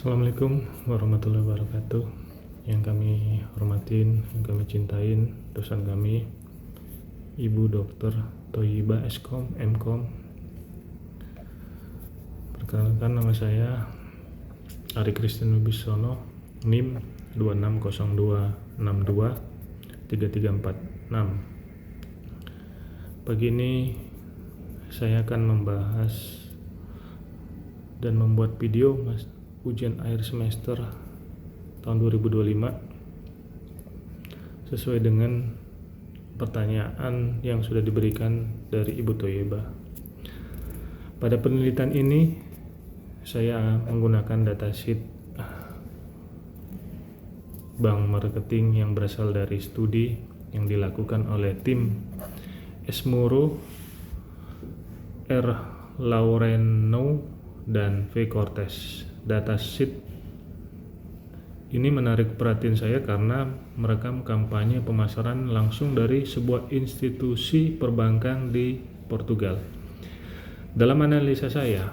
Assalamualaikum warahmatullahi wabarakatuh. Yang kami hormatin, yang kami cintain, dosen kami Ibu Dr. Thoyibah Eskom, MKom. Perkenalkan, nama saya Ari Kristin Wibisono, NIM 2602623346. Pagi ini saya akan membahas dan membuat video ujian akhir semester tahun 2025 sesuai dengan pertanyaan yang sudah diberikan dari Ibu Thoyibah. Pada penelitian ini saya menggunakan datasheet bank marketing yang berasal dari studi yang dilakukan oleh tim Esmuro, R. Laureno, dan V. Cortez. Datasheet ini menarik perhatian saya karena merekam kampanye pemasaran langsung dari sebuah institusi perbankan di Portugal. Dalam analisa saya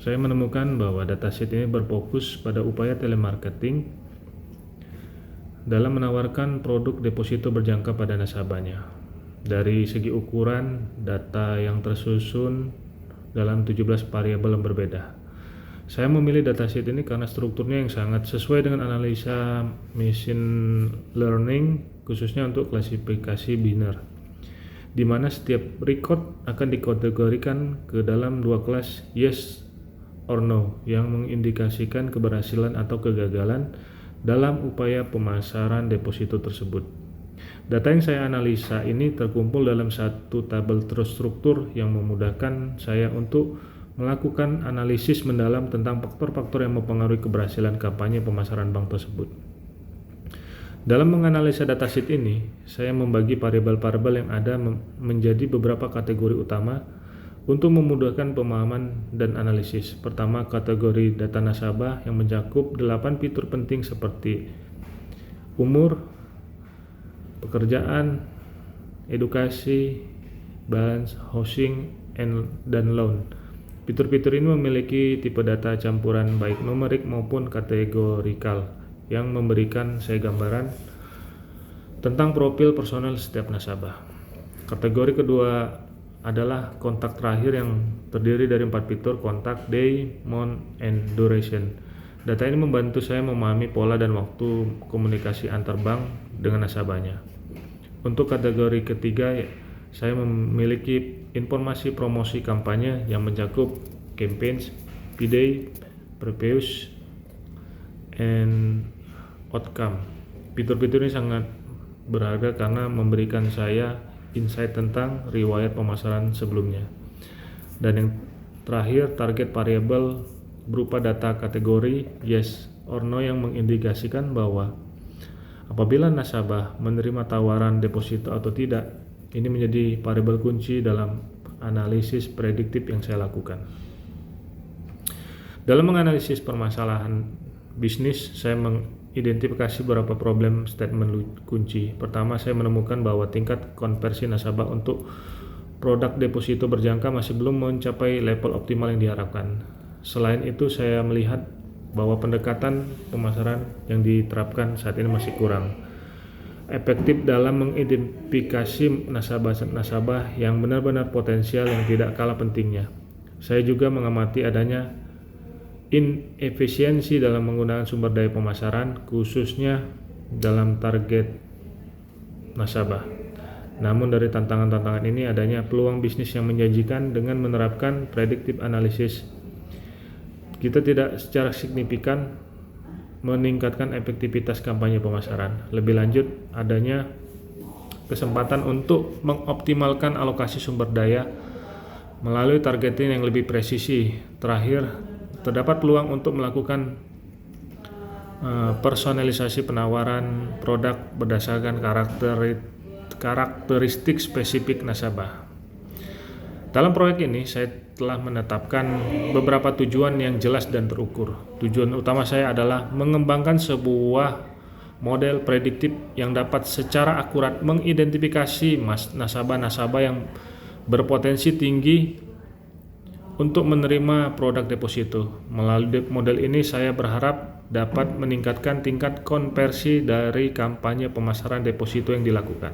menemukan bahwa datasheet ini berfokus pada upaya telemarketing dalam menawarkan produk deposito berjangka pada nasabahnya. Dari segi ukuran, data yang tersusun dalam 17 variabel yang berbeda. Saya memilih datasheet ini karena strukturnya yang sangat sesuai dengan analisa machine learning, khususnya untuk klasifikasi biner, di mana setiap record akan dikategorikan ke dalam dua kelas yes or no yang mengindikasikan keberhasilan atau kegagalan dalam upaya pemasaran deposito tersebut. Data yang saya analisa ini terkumpul dalam satu tabel terstruktur yang memudahkan saya untuk melakukan analisis mendalam tentang faktor-faktor yang mempengaruhi keberhasilan kampanye pemasaran bank tersebut. Dalam menganalisa datasheet ini, saya membagi variabel-variabel yang ada menjadi beberapa kategori utama untuk memudahkan pemahaman dan analisis. Pertama, kategori data nasabah yang mencakup 8 fitur penting seperti umur, pekerjaan, edukasi, balance, housing, dan loan. Fitur-fitur ini memiliki tipe data campuran baik numerik maupun kategorikal yang memberikan saya gambaran tentang profil personal setiap nasabah. Kategori kedua adalah kontak terakhir yang terdiri dari 4 fitur: kontak, day, month, and duration. Data ini membantu saya memahami pola dan waktu komunikasi antar bank dengan nasabahnya. Untuk kategori ketiga, saya memiliki informasi promosi kampanye yang mencakup campaigns, P-Day, previews, and outcome. Fitur-fitur ini sangat berharga karena memberikan saya insight tentang riwayat pemasaran sebelumnya. Dan yang terakhir, target variabel berupa data kategori yes or no yang mengindikasikan bahwa apabila nasabah menerima tawaran deposito atau tidak. Ini menjadi variabel kunci dalam analisis prediktif yang saya lakukan. Dalam menganalisis permasalahan bisnis, saya mengidentifikasi beberapa problem statement kunci. Pertama, saya menemukan bahwa tingkat konversi nasabah untuk produk deposito berjangka masih belum mencapai level optimal yang diharapkan. Selain itu, saya melihat bahwa pendekatan pemasaran yang diterapkan saat ini masih kurang efektif dalam mengidentifikasi nasabah-nasabah yang benar-benar potensial yang tidak kalah pentingnya. Saya juga mengamati adanya inefisiensi dalam menggunakan sumber daya pemasaran, khususnya dalam target nasabah. Namun dari tantangan-tantangan ini adanya peluang bisnis yang menjanjikan dengan menerapkan predictive analysis. Kita tidak secara signifikan meningkatkan efektivitas kampanye pemasaran. Lebih lanjut, adanya kesempatan untuk mengoptimalkan alokasi sumber daya melalui targeting yang lebih presisi. Terakhir, terdapat peluang untuk melakukan personalisasi penawaran produk berdasarkan karakteristik spesifik nasabah. Dalam proyek ini, saya telah menetapkan beberapa tujuan yang jelas dan terukur. Tujuan utama saya adalah mengembangkan sebuah model prediktif yang dapat secara akurat mengidentifikasi nasabah-nasabah yang berpotensi tinggi untuk menerima produk deposito. Melalui model ini saya berharap dapat meningkatkan tingkat konversi dari kampanye pemasaran deposito yang dilakukan.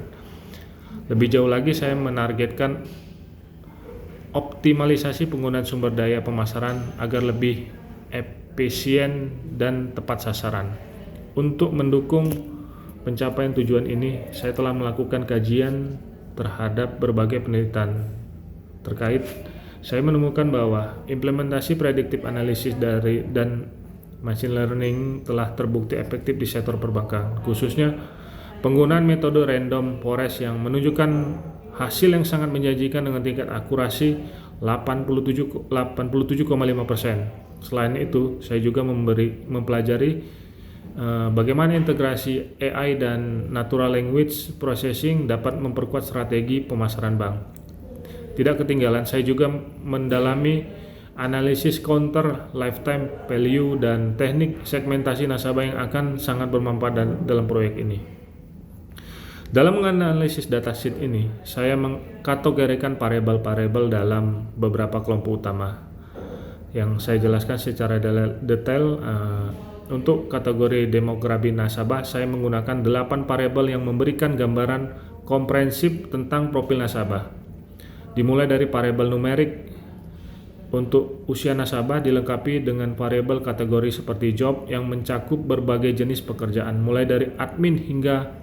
Lebih jauh lagi, saya menargetkan optimalisasi penggunaan sumber daya pemasaran agar lebih efisien dan tepat sasaran. Untuk mendukung pencapaian tujuan ini, saya telah melakukan kajian terhadap berbagai penelitian terkait. Saya menemukan bahwa implementasi predictive analysis dan machine learning telah terbukti efektif di sektor perbankan, khususnya penggunaan metode random forest yang menunjukkan hasil yang sangat menjanjikan dengan tingkat akurasi 87,5%. Selain itu, saya juga mempelajari bagaimana integrasi AI dan natural language processing dapat memperkuat strategi pemasaran bank. Tidak ketinggalan, saya juga mendalami analisis counter lifetime value dan teknik segmentasi nasabah yang akan sangat bermanfaat dalam proyek ini. Dalam menganalisis datasheet ini, saya mengkategorikan variabel-variabel dalam beberapa kelompok utama yang saya jelaskan secara detail. Untuk kategori demografi nasabah, saya menggunakan 8 variabel yang memberikan gambaran komprehensif tentang profil nasabah. Dimulai dari variabel numerik untuk usia nasabah, dilengkapi dengan variabel kategori seperti job yang mencakup berbagai jenis pekerjaan, mulai dari admin hingga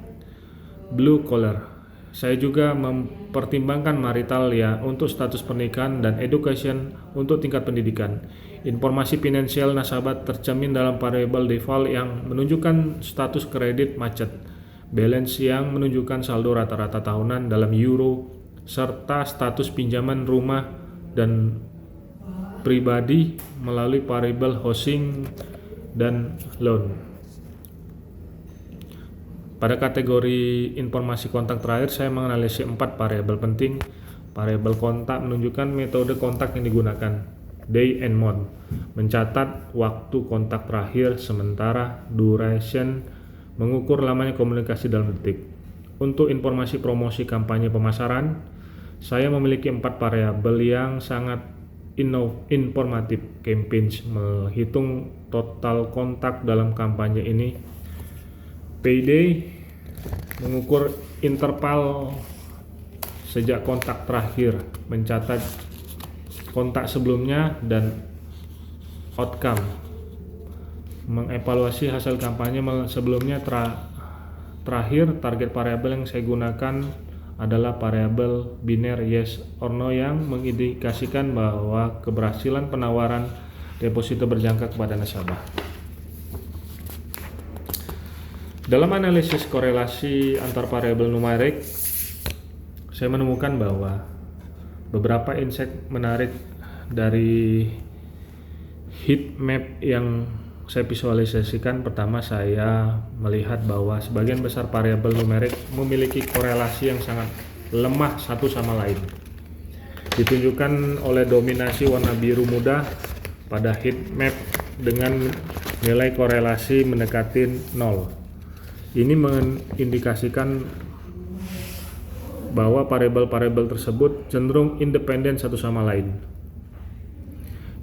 blue collar. Saya juga mempertimbangkan marital untuk status pernikahan dan education untuk tingkat pendidikan. Informasi finansial nasabah tercermin dalam variabel default yang menunjukkan status kredit macet, balance yang menunjukkan saldo rata-rata tahunan dalam euro, serta status pinjaman rumah dan pribadi melalui variabel housing dan loan. Pada kategori informasi kontak terakhir, saya menganalisis 4 variabel penting. Variabel kontak menunjukkan metode kontak yang digunakan, day and month, mencatat waktu kontak terakhir, sementara duration mengukur lamanya komunikasi dalam detik. Untuk informasi promosi kampanye pemasaran, saya memiliki 4 variabel yang sangat informatif. Campaigns menghitung total kontak dalam kampanye ini. Payday mengukur interval sejak kontak terakhir, mencatat kontak sebelumnya, dan outcome mengevaluasi hasil kampanye sebelumnya. Terakhir, target variabel yang saya gunakan adalah variabel biner yes or no yang mengindikasikan bahwa keberhasilan penawaran deposito berjangka kepada nasabah. Dalam analisis korelasi antar variabel numerik, saya menemukan bahwa beberapa insight menarik dari heat map yang saya visualisasikan. Pertama, saya melihat bahwa sebagian besar variabel numerik memiliki korelasi yang sangat lemah satu sama lain. Ditunjukkan oleh dominasi warna biru muda pada heat map dengan nilai korelasi mendekati 0. Ini mengindikasikan bahwa variabel-variabel tersebut cenderung independen satu sama lain.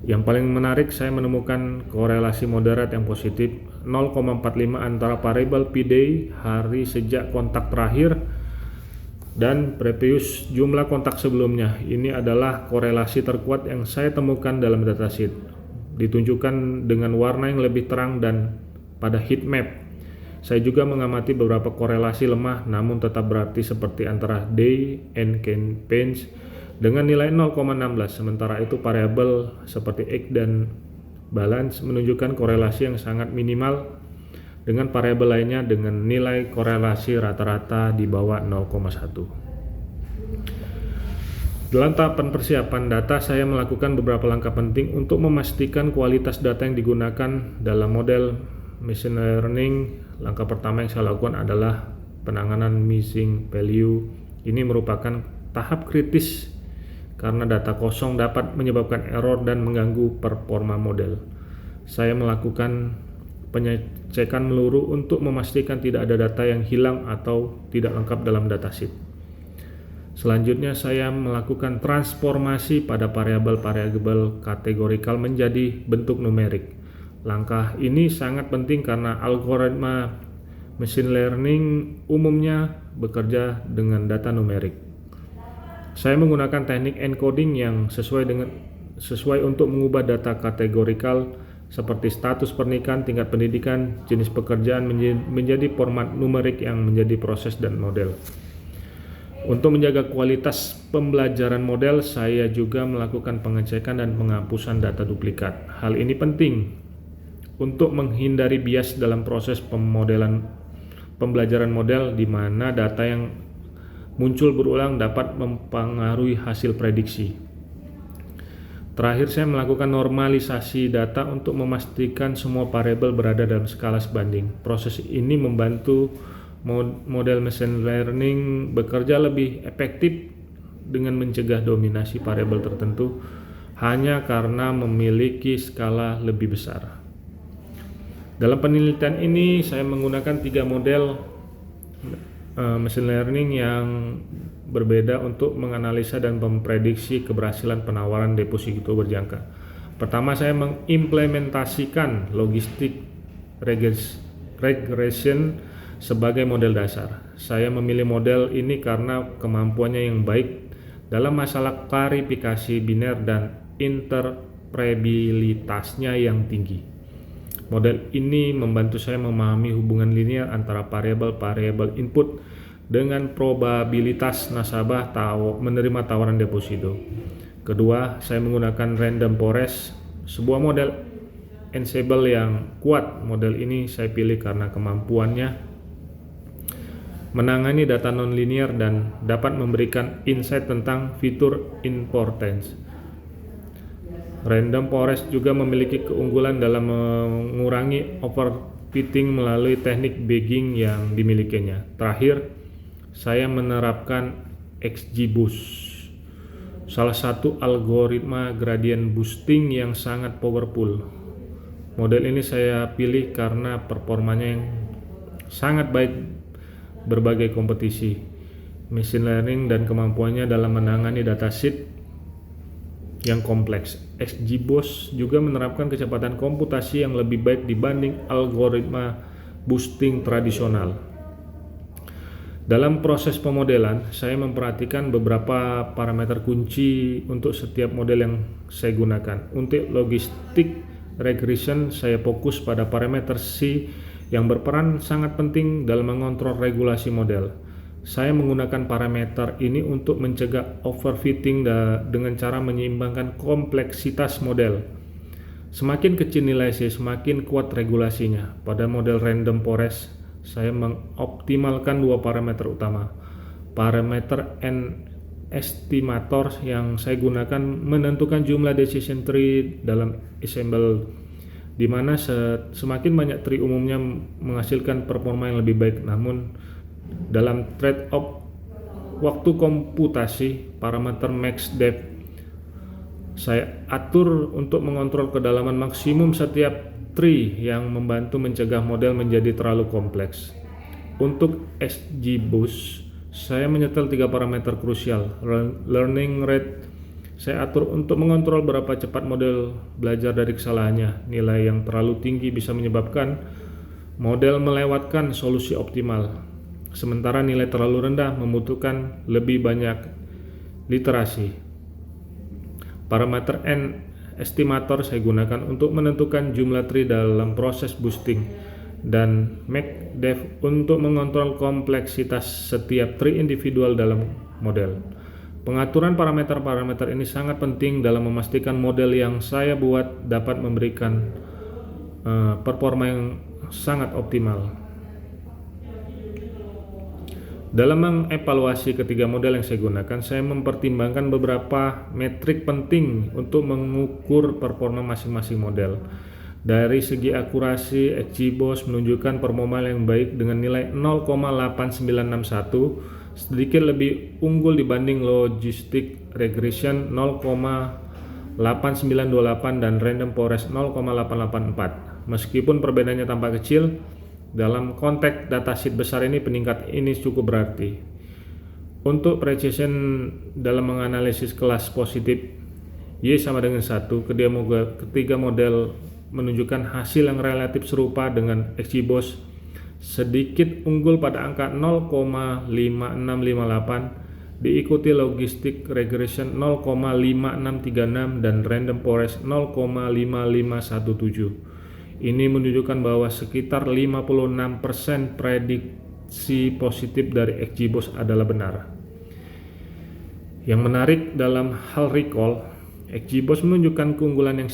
Yang paling menarik, saya menemukan korelasi moderat yang positif 0,45 antara variabel payday hari sejak kontak terakhir dan previous jumlah kontak sebelumnya. Ini adalah korelasi terkuat yang saya temukan dalam datasheet. Ditunjukkan dengan warna yang lebih terang dan pada heat map. Saya juga mengamati beberapa korelasi lemah namun tetap berarti seperti antara day and campaigns dengan nilai 0,16. Sementara itu variabel seperti X dan balance menunjukkan korelasi yang sangat minimal dengan variabel lainnya dengan nilai korelasi rata-rata di bawah 0,1. Dalam tahapan persiapan data, saya melakukan beberapa langkah penting untuk memastikan kualitas data yang digunakan dalam model machine learning. Langkah pertama yang saya lakukan adalah penanganan missing value. Ini merupakan tahap kritis karena data kosong dapat menyebabkan error dan mengganggu performa model. Saya melakukan pengecekan menyeluruh untuk memastikan tidak ada data yang hilang atau tidak lengkap dalam datasheet. Selanjutnya saya melakukan transformasi pada variabel-variabel kategorikal menjadi bentuk numerik. Langkah ini sangat penting karena algoritma machine learning umumnya bekerja dengan data numerik. Saya menggunakan teknik encoding yang sesuai untuk mengubah data kategorikal seperti status pernikahan, tingkat pendidikan, jenis pekerjaan menjadi format numerik yang menjadi proses dan model. Untuk menjaga kualitas pembelajaran model, saya juga melakukan pengecekan dan penghapusan data duplikat. Hal ini penting untuk menghindari bias dalam proses pembelajaran model, di mana data yang muncul berulang dapat mempengaruhi hasil prediksi. Terakhir, saya melakukan normalisasi data untuk memastikan semua variabel berada dalam skala sebanding. Proses ini membantu model machine learning bekerja lebih efektif dengan mencegah dominasi variabel tertentu hanya karena memiliki skala lebih besar. Dalam penelitian ini saya menggunakan 3 model machine learning yang berbeda untuk menganalisa dan memprediksi keberhasilan penawaran deposito berjangka. Pertama, saya mengimplementasikan logistik regression sebagai model dasar. Saya memilih model ini karena kemampuannya yang baik dalam masalah klarifikasi biner dan interpretabilitasnya yang tinggi. Model ini membantu saya memahami hubungan linear antara variabel-variabel input dengan probabilitas nasabah menerima tawaran deposito. Kedua, saya menggunakan random forest, sebuah model ensemble yang kuat. Model ini saya pilih karena kemampuannya menangani data nonlinear dan dapat memberikan insight tentang fitur importance. Random forest juga memiliki keunggulan dalam mengurangi overfitting melalui teknik bagging yang dimilikinya. Terakhir, saya menerapkan XGBoost, salah satu algoritma gradient boosting yang sangat powerful. Model ini saya pilih karena performanya yang sangat baik berbagai kompetisi machine learning dan kemampuannya dalam menangani dataset yang kompleks. XGBoost juga menerapkan kecepatan komputasi yang lebih baik dibanding algoritma boosting tradisional. Dalam proses pemodelan, saya memperhatikan beberapa parameter kunci untuk setiap model yang saya gunakan. Untuk logistik regression, saya fokus pada parameter C yang berperan sangat penting dalam mengontrol regulasi model. Saya menggunakan parameter ini untuk mencegah overfitting dengan cara menyeimbangkan kompleksitas model. Semakin kecil nilai C, semakin kuat regulasinya. Pada model random forest, saya mengoptimalkan 2 parameter utama. Parameter N estimator yang saya gunakan menentukan jumlah decision tree dalam ensemble, di mana semakin banyak tree umumnya menghasilkan performa yang lebih baik. Namun dalam trade-off waktu komputasi, parameter max depth saya atur untuk mengontrol kedalaman maksimum setiap tree yang membantu mencegah model menjadi terlalu kompleks. Untuk XGBoost, saya menyetel 3 parameter krusial. Learning rate saya atur untuk mengontrol berapa cepat model belajar dari kesalahannya. Nilai yang terlalu tinggi bisa menyebabkan model melewatkan solusi optimal, sementara nilai terlalu rendah membutuhkan lebih banyak literasi. Parameter N estimator saya gunakan untuk menentukan jumlah tree dalam proses boosting, dan MaxDev untuk mengontrol kompleksitas setiap tree individual dalam model. Pengaturan parameter-parameter ini sangat penting dalam memastikan model yang saya buat dapat memberikan performa yang sangat optimal. Dalam mengevaluasi ketiga model yang saya gunakan, saya mempertimbangkan beberapa metrik penting untuk mengukur performa masing-masing model. Dari segi akurasi, XGBoost menunjukkan performa yang baik dengan nilai 0,8961, sedikit lebih unggul dibanding logistic regression 0,8928 dan random forest 0,884. Meskipun perbedaannya tampak kecil, dalam konteks dataset besar ini peningkat ini cukup berarti. Untuk precision dalam menganalisis kelas positif Y sama dengan 1, ketiga model menunjukkan hasil yang relatif serupa dengan XGBoost sedikit unggul pada angka 0,5658, diikuti logistic regression 0,5636 dan random forest 0,5517. Ini menunjukkan bahwa sekitar 56% prediksi positif dari XGBoost adalah benar. Yang menarik dalam hal recall, XGBoost menunjukkan keunggulan yang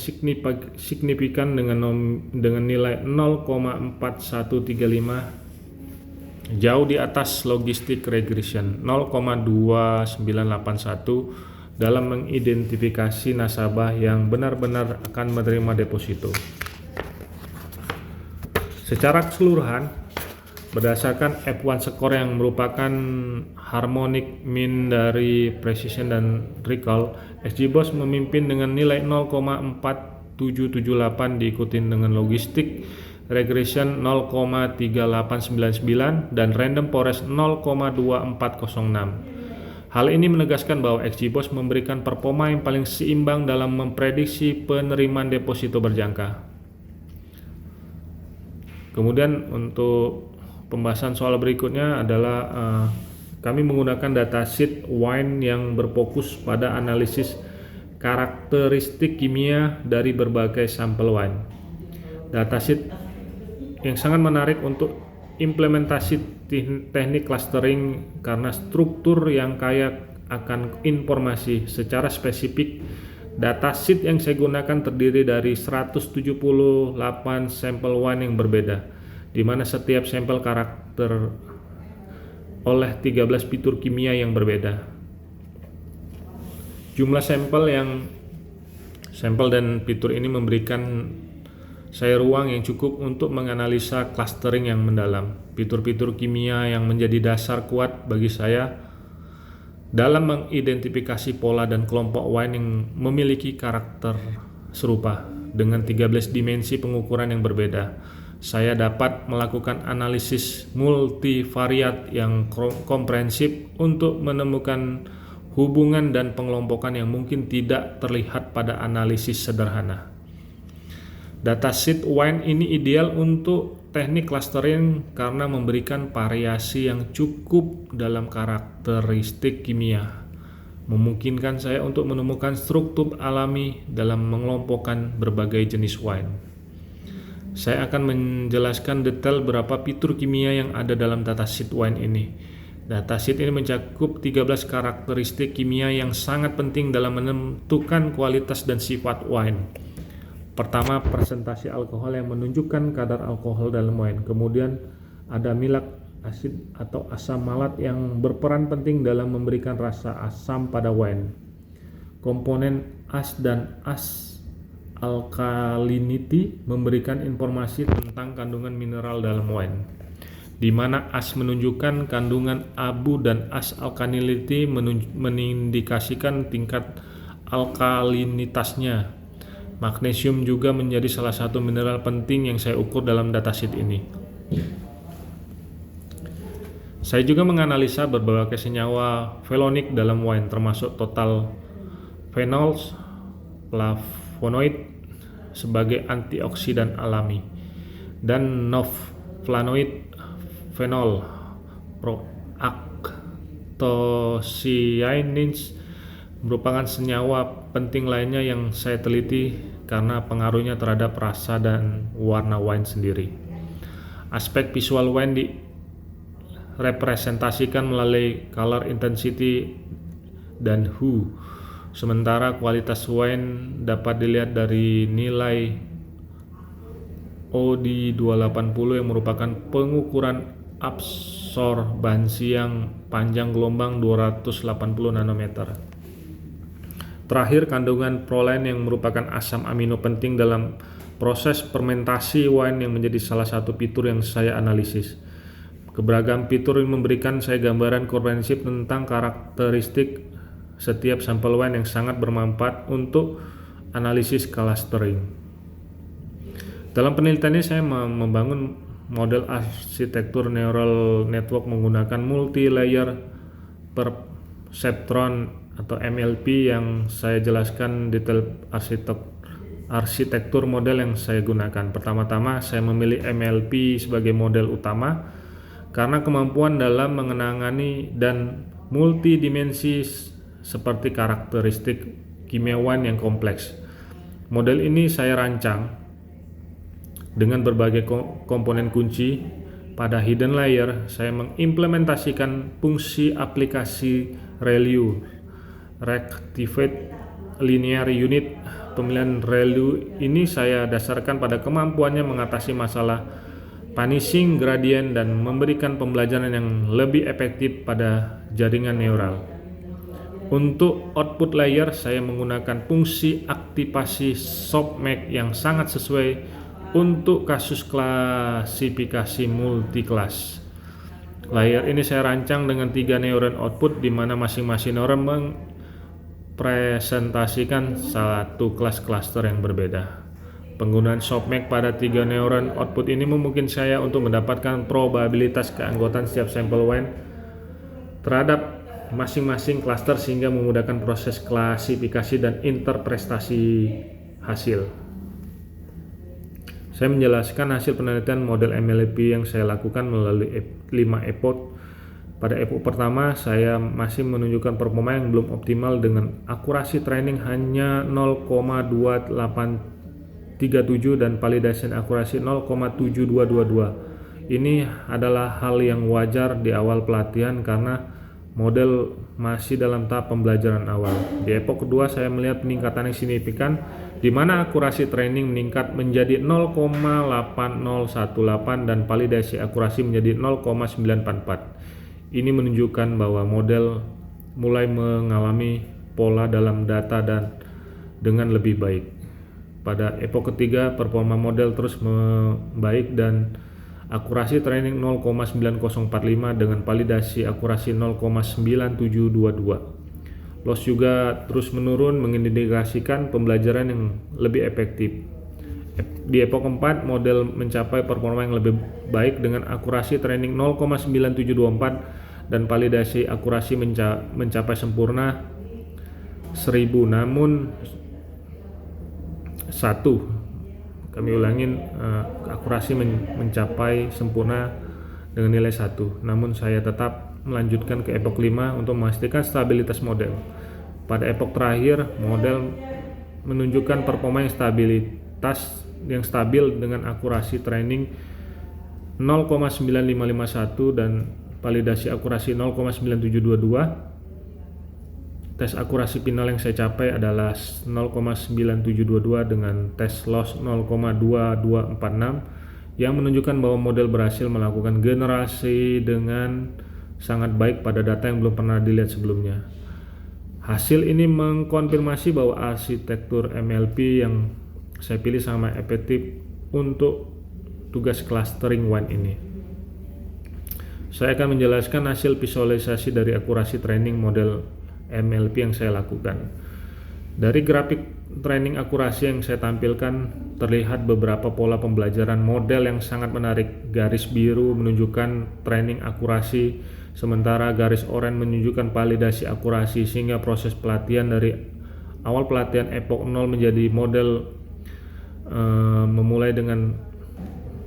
signifikan dengan nilai 0,4135, jauh di atas logistic regression 0,2981 dalam mengidentifikasi nasabah yang benar-benar akan menerima deposito. Secara keseluruhan, berdasarkan F1 score yang merupakan harmonic mean dari precision dan recall, XGBoost memimpin dengan nilai 0,4778, diikuti dengan logistic regression 0,3899 dan random forest 0,2406. Hal ini menegaskan bahwa XGBoost memberikan performa yang paling seimbang dalam memprediksi penerimaan deposito berjangka. Kemudian untuk pembahasan soal berikutnya adalah kami menggunakan datasheet wine yang berfokus pada analisis karakteristik kimia dari berbagai sampel wine. Datasheet yang sangat menarik untuk implementasi teknik clustering karena struktur yang kaya akan informasi. Secara spesifik, datasheet yang saya gunakan terdiri dari 178 sampel wine yang berbeda, di mana setiap sampel karakter oleh 13 fitur kimia yang berbeda. Jumlah sampel dan fitur ini memberikan saya ruang yang cukup untuk menganalisa clustering yang mendalam. Fitur-fitur kimia yang menjadi dasar kuat bagi saya dalam mengidentifikasi pola dan kelompok wine yang memiliki karakter serupa dengan 13 dimensi pengukuran yang berbeda. Saya dapat melakukan analisis multivariat yang komprehensif untuk menemukan hubungan dan pengelompokan yang mungkin tidak terlihat pada analisis sederhana. Datasheet wine ini ideal untuk teknik clustering karena memberikan variasi yang cukup dalam karakteristik kimia, memungkinkan saya untuk menemukan struktur alami dalam mengelompokkan berbagai jenis wine. Saya akan menjelaskan detail berapa fitur kimia yang ada dalam datasheet wine ini. Datasheet ini mencakup 13 karakteristik kimia yang sangat penting dalam menentukan kualitas dan sifat wine. Pertama, presentasi alkohol yang menunjukkan kadar alkohol dalam wine. Kemudian ada milak asid atau asam malat yang berperan penting dalam memberikan rasa asam pada wine. Komponen as dan as alkalinity memberikan informasi tentang kandungan mineral dalam wine, di mana as menunjukkan kandungan abu dan as alkalinity mengindikasikan tingkat alkalinitasnya. Magnesium juga menjadi salah satu mineral penting yang saya ukur dalam datasheet ini. Saya juga menganalisa berbagai senyawa flavanoid dalam wine, termasuk total phenols, flavonoid sebagai antioksidan alami, dan non-flavonoid, fenol, proactocyanins merupakan senyawa penting lainnya yang saya teliti karena pengaruhnya terhadap rasa dan warna wine sendiri. Aspek visual wine direpresentasikan melalui color intensity dan hue, sementara kualitas wine dapat dilihat dari nilai OD280 yang merupakan pengukuran absorbansi yang panjang gelombang 280 nanometer. Terakhir, kandungan proline yang merupakan asam amino penting dalam proses fermentasi wine yang menjadi salah satu fitur yang saya analisis. Keberagam fitur memberikan saya gambaran komprehensif tentang karakteristik setiap sampel wine yang sangat bermanfaat untuk analisis clustering. Dalam penelitian ini saya membangun model arsitektur neural network menggunakan multi-layer Ceptron atau MLP yang saya jelaskan detail arsitektur model yang saya gunakan. Pertama-tama saya memilih MLP sebagai model utama karena kemampuan dalam mengenangani dan multidimensi seperti karakteristik kimiawan yang kompleks. Model ini saya rancang dengan berbagai komponen kunci. Pada hidden layer, saya mengimplementasikan fungsi aplikasi ReLU, Rectified Linear Unit. Pemilihan ReLU ini saya dasarkan pada kemampuannya mengatasi masalah punishing gradient dan memberikan pembelajaran yang lebih efektif pada jaringan neural. Untuk output layer, saya menggunakan fungsi aktivasi softmax yang sangat sesuai untuk kasus klasifikasi multiclass. Layer ini saya rancang dengan 3 neuron output di mana masing-masing neuron mempresentasikan satu kelas cluster yang berbeda. Penggunaan softmax pada 3 neuron output ini memungkinkan saya untuk mendapatkan probabilitas keanggotaan setiap sampel WAN terhadap masing-masing cluster sehingga memudahkan proses klasifikasi dan interpretasi hasil. Saya menjelaskan hasil penelitian model MLP yang saya lakukan melalui 5 epoch. Pada epoch pertama, saya masih menunjukkan performa yang belum optimal dengan akurasi training hanya 0,2837 dan validasi akurasi 0,7222. Ini adalah hal yang wajar di awal pelatihan karena model masih dalam tahap pembelajaran awal. Di epoch kedua, saya melihat peningkatan yang signifikan di mana akurasi training meningkat menjadi 0,8018 dan validasi akurasi menjadi 0,944. Ini menunjukkan bahwa model mulai mengalami pola dalam data dan dengan lebih baik. Pada epoch ketiga, performa model terus membaik dan akurasi training 0,9045 dengan validasi akurasi 0,9722. Loss juga terus menurun mengindikasikan pembelajaran yang lebih efektif. Di epoch 4, model mencapai performa yang lebih baik dengan akurasi training 0,9724 dan validasi akurasi mencapai sempurna 1000. Namun kami ulangin, akurasi mencapai sempurna dengan nilai 1. Namun saya tetap melanjutkan ke epoch 5 untuk memastikan stabilitas model. Pada epoch terakhir, model menunjukkan performa yang stabil dengan akurasi training 0,9551 dan validasi akurasi 0,9722. Tes akurasi final yang saya capai adalah 0,9722 dengan tes loss 0,2246 yang menunjukkan bahwa model berhasil melakukan generasi dengan sangat baik pada data yang belum pernah dilihat sebelumnya. Hasil ini mengkonfirmasi bahwa arsitektur MLP yang saya pilih sangat efektif untuk tugas clustering WAN ini. Saya akan menjelaskan hasil visualisasi dari akurasi training model MLP yang saya lakukan. Dari grafik training akurasi yang saya tampilkan, terlihat beberapa pola pembelajaran model yang sangat menarik. Garis biru menunjukkan training akurasi, sementara garis oranye menunjukkan validasi akurasi, sehingga proses pelatihan dari awal pelatihan epoch 0 menjadi model memulai dengan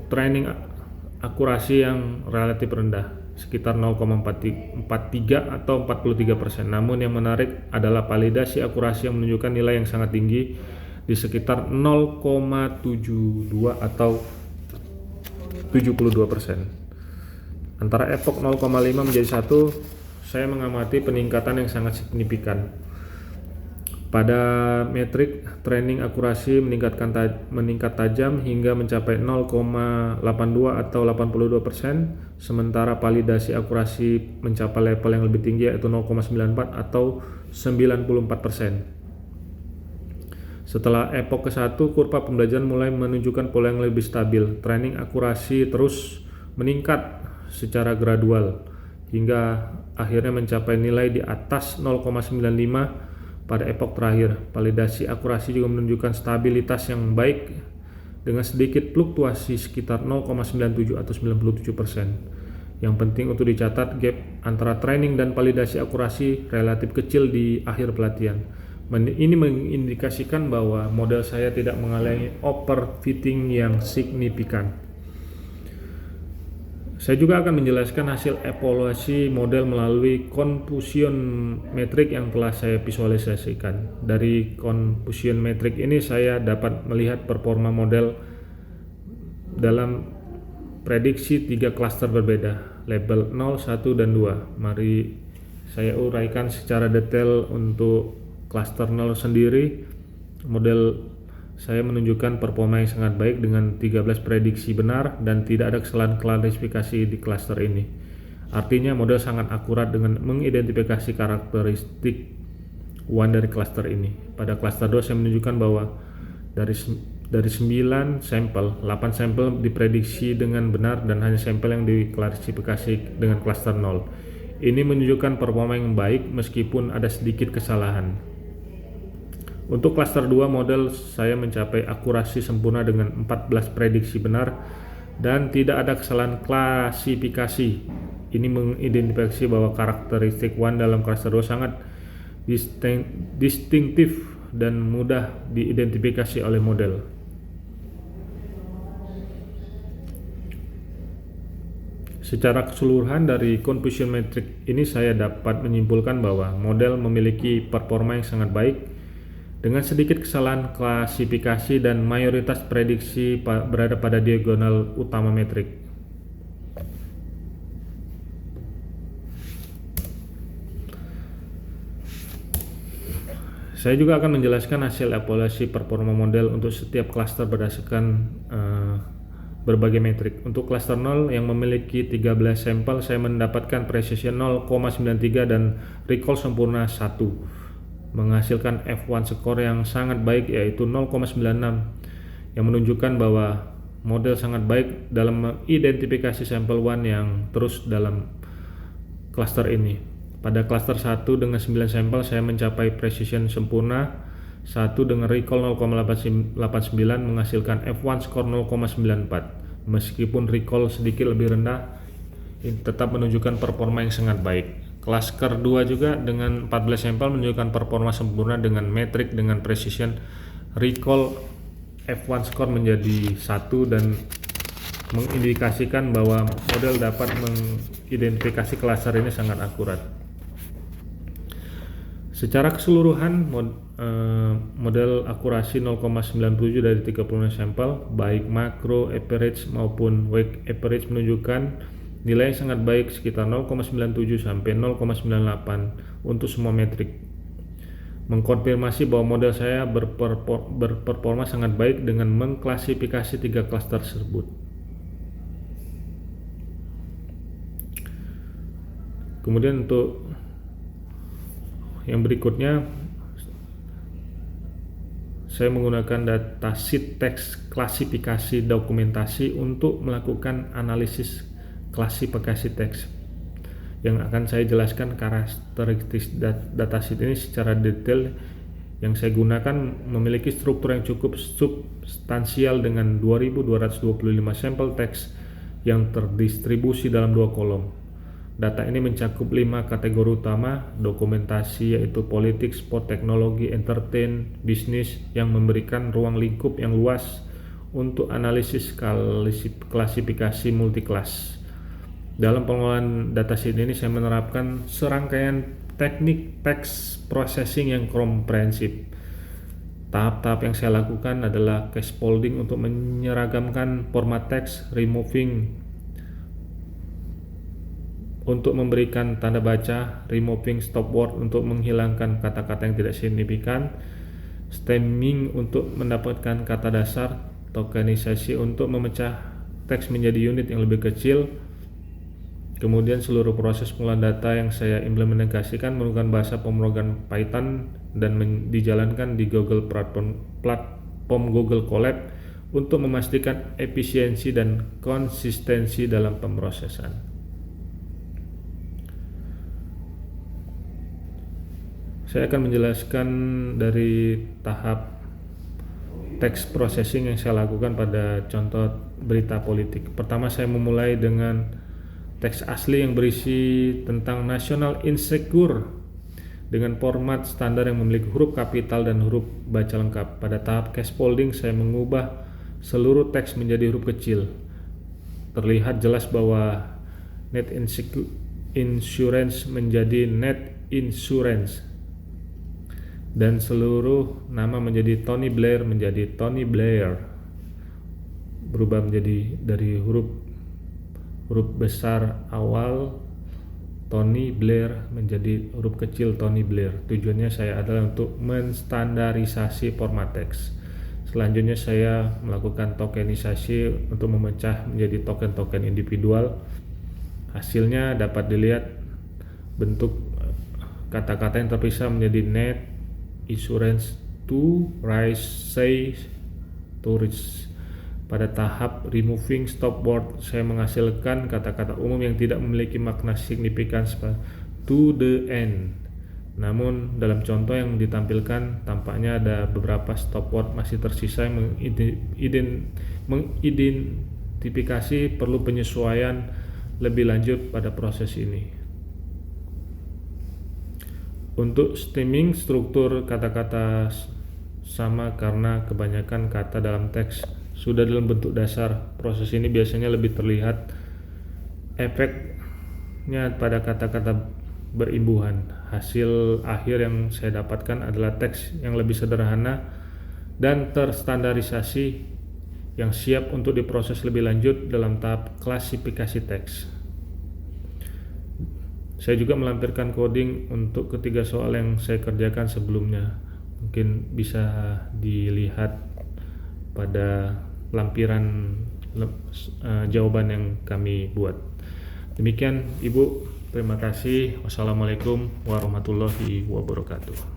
training akurasi yang relatif rendah, sekitar 0,43 atau 43%. Namun yang menarik adalah validasi akurasi yang menunjukkan nilai yang sangat tinggi di sekitar 0,72 atau 72%. Antara epoch 0,5 menjadi 1, saya mengamati peningkatan yang sangat signifikan. Pada metrik training akurasi meningkat tajam hingga mencapai 0,82 atau 82%, sementara validasi akurasi mencapai level yang lebih tinggi yaitu 0,94 atau 94%. Setelah epoch ke-1, kurva pembelajaran mulai menunjukkan pola yang lebih stabil. Training akurasi terus meningkat secara gradual hingga akhirnya mencapai nilai di atas 0,95 pada epoch terakhir. Validasi akurasi juga menunjukkan stabilitas yang baik dengan sedikit fluktuasi sekitar 0,97 atau 97%. Yang penting untuk dicatat, gap antara training dan validasi akurasi relatif kecil di akhir pelatihan. Ini mengindikasikan bahwa model saya tidak mengalami overfitting yang signifikan. Saya juga akan menjelaskan hasil evaluasi model melalui confusion metric yang telah saya visualisasikan. Dari confusion metric ini saya dapat melihat performa model dalam prediksi 3 klaster berbeda, label 0, 1, dan 2. Mari saya uraikan secara detail untuk klaster 0 sendiri. Model saya menunjukkan performa yang sangat baik dengan 13 prediksi benar dan tidak ada kesalahan klasifikasi di klaster ini. Artinya model sangat akurat dengan mengidentifikasi karakteristik one dari klaster ini. Pada klaster 2 saya menunjukkan bahwa dari 9 sampel, 8 sampel diprediksi dengan benar dan hanya sampel yang diklasifikasi dengan klaster 0. Ini menunjukkan performa yang baik meskipun ada sedikit kesalahan. Untuk klaster 2 model saya mencapai akurasi sempurna dengan 14 prediksi benar dan tidak ada kesalahan klasifikasi. Ini mengidentifikasi bahwa karakteristik one dalam klaster 2 sangat distinktif dan mudah diidentifikasi oleh model. Secara keseluruhan dari confusion metric ini saya dapat menyimpulkan bahwa model memiliki performa yang sangat baik dengan sedikit kesalahan klasifikasi dan mayoritas prediksi berada pada diagonal utama metrik. Saya juga akan menjelaskan hasil evaluasi performa model untuk setiap klaster berdasarkan berbagai metrik. Untuk klaster 0 yang memiliki 13 sampel, saya mendapatkan precision 0,93 dan recall sempurna 1. Menghasilkan F1 skor yang sangat baik yaitu 0,96 yang menunjukkan bahwa model sangat baik dalam mengidentifikasi sampel one yang terus dalam klaster ini. Pada klaster 1 dengan 9 sampel saya mencapai precision sempurna 1 dengan recall 0,89 menghasilkan F1 skor 0,94. Meskipun recall sedikit lebih rendah, ini tetap menunjukkan performa yang sangat baik. Klaster 2 juga dengan 14 sampel menunjukkan performa sempurna dengan metrik dengan precision recall F1 score menjadi 1 dan mengindikasikan bahwa model dapat mengidentifikasi klaster ini sangat akurat. Secara keseluruhan model akurasi 0,97 dari 36 sampel baik makro average maupun weak average menunjukkan nilai yang sangat baik sekitar 0,97 sampai 0,98 untuk semua metrik. Mengkonfirmasi bahwa model saya berperforma sangat baik dengan mengklasifikasi 3 klaster tersebut. Kemudian untuk yang berikutnya saya menggunakan datasheet teks klasifikasi dokumentasi untuk melakukan analisis klasifikasi teks yang akan saya jelaskan karakteristik datasheet ini secara detail. Yang saya gunakan memiliki struktur yang cukup substansial dengan 2225 sampel teks yang terdistribusi dalam 2 kolom. Data ini mencakup 5 kategori utama dokumentasi yaitu politik, sport, teknologi, entertain, bisnis yang memberikan ruang lingkup yang luas untuk analisis klasifikasi multiklas. Dalam pengelolaan datasheet ini saya menerapkan serangkaian teknik text processing yang komprehensif. Tahap-tahap yang saya lakukan adalah case folding untuk menyeragamkan format teks, removing untuk memberikan tanda baca, removing stop word untuk menghilangkan kata-kata yang tidak signifikan, stemming untuk mendapatkan kata dasar, tokenisasi untuk memecah teks menjadi unit yang lebih kecil. Kemudian seluruh proses pengolahan data yang saya implementasikan menggunakan bahasa pemrograman Python dan dijalankan di Google platform Google Colab untuk memastikan efisiensi dan konsistensi dalam pemrosesan. Saya akan menjelaskan dari tahap text processing yang saya lakukan pada contoh berita politik. Pertama saya memulai dengan teks asli yang berisi tentang national insecure dengan format standar yang memiliki huruf kapital dan huruf baca lengkap. Pada tahap scaffolding, saya mengubah seluruh teks menjadi huruf kecil. Terlihat jelas bahwa net insurance menjadi net insurance, dan seluruh nama menjadi Tony Blair menjadi Tony Blair, berubah menjadi dari huruf besar awal Tony Blair menjadi huruf kecil Tony Blair. Tujuannya saya adalah untuk menstandarisasi format teks. Selanjutnya saya melakukan tokenisasi untuk memecah menjadi token-token individual. Hasilnya dapat dilihat bentuk kata-kata yang terpisah menjadi net insurance to rise say tourist. Pada tahap removing stopword, saya menghasilkan kata-kata umum yang tidak memiliki makna signifikan to the end. Namun dalam contoh yang ditampilkan tampaknya ada beberapa stopword masih tersisa yang mengidentifikasi perlu penyesuaian lebih lanjut pada proses ini. Untuk stemming, struktur kata-kata sama karena kebanyakan kata dalam teks sudah dalam bentuk dasar. Proses ini biasanya lebih terlihat efeknya pada kata-kata berimbuhan. Hasil akhir yang saya dapatkan adalah teks yang lebih sederhana dan terstandarisasi yang siap untuk diproses lebih lanjut dalam tahap klasifikasi teks. Saya juga melampirkan coding untuk ketiga soal yang saya kerjakan sebelumnya. Mungkin bisa dilihat pada lampiran jawaban yang kami buat. Demikian Ibu, terima kasih. Wassalamualaikum warahmatullahi wabarakatuh.